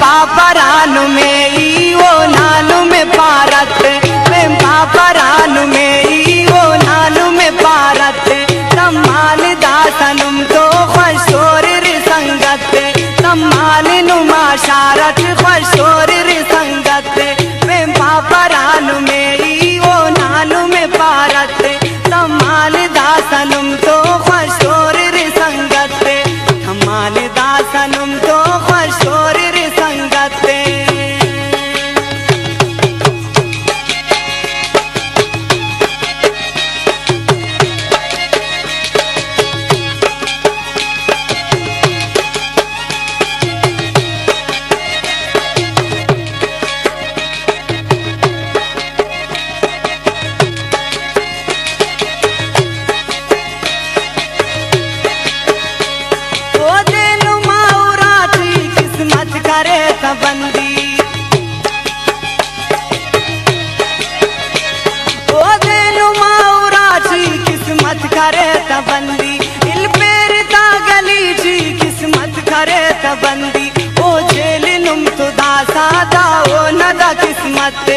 पापरानु में ई ओ नानु में पारत प्रेम पापरानु में ई ओ नानु में पारत सम्मान दासनुम तो खशोर संगत सम्मान नुमा शारत खशोर संगत प्रेम पापरानु में ई ओ नानु में पारत सम्मान दासनुम तो खशोर संगत सम्मान दासनुम तो खशोर संगत बंदी ओ देनु माउराची किस्मत करे तबंदी इल पेर गली जी किस्मत करे तबंदी ओ जेल नुम तो दासा दा ओ नदा किस्मत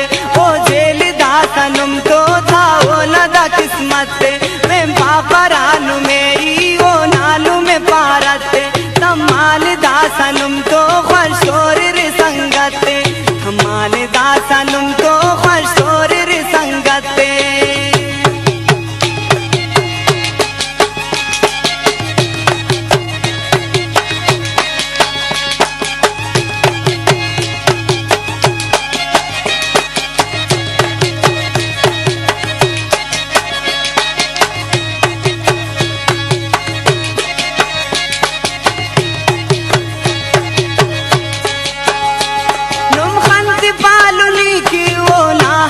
ओ जेल दासा नुम तो था ओ नदा किस्मत प्रेम पापरानु में ई ओ नानु में पारत सम्मान दासनुम तो खशोर संगत सम्मान दासनुम तो खशोर संगत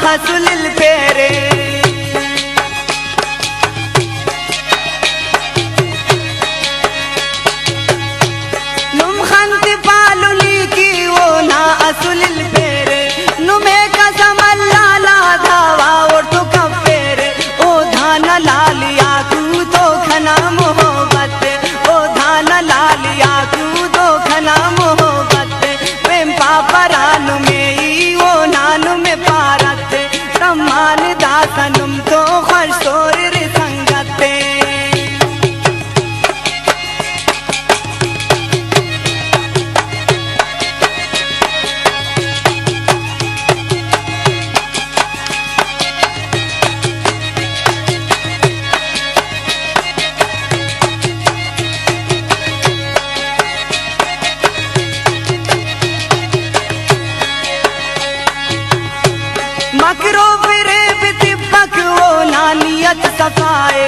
हसुलिल पेरे नुम खंत पालुली की वो ना असुलिल पेरे नुमे कसम लाला धावा और तो कफेरे ओ धान लालिया तू तो खना मोहब्बत ओ धान लालिया तू तो खना मोहब्बत प्रेम पापरानु में ई वो नानु में पारत सम्मान दासनुम तो खशोर संगत मकरो फिरे बितिबक वो नानियत सफाए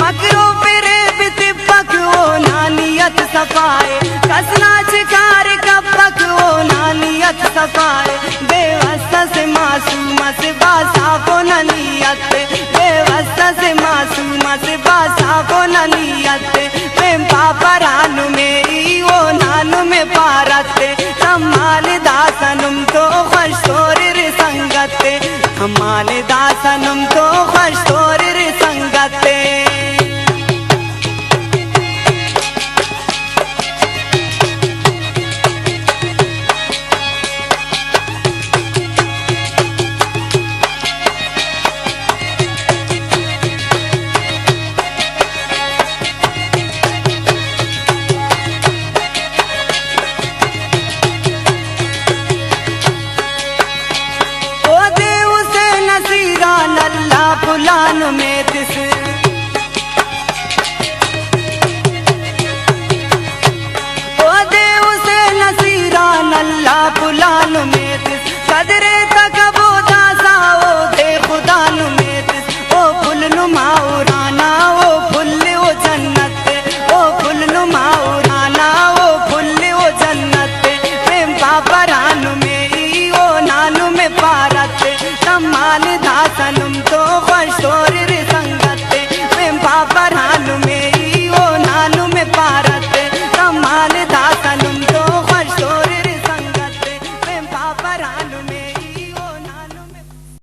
मकरो फिरे बितिबक वो नानियत सफाए कसना शिकार कपक वो नानियत सफाए बेवस्ता से मासूम से बासा को ननियत बेवस्ता से मासूम से बासा को ननियत प्रेम पापरानु में ई वो नानु में पारत सम्मान दासनुम तो खशोर संगत सम्मान दासनुम तो खशोर संगत फुलान में तिस ओ देव से नसीरा नल्ला फुलान में तिस कदरे तक वो दासा ओ दे खुदान में तिस ओ फुल नुमाओ राना ओ फुल ओ जन्नत ओ फुल नुमाओ राना ओ फुल ओ जन्नत प्रेम पापरानु में ई ओ नानु में पारत सम्मान दासन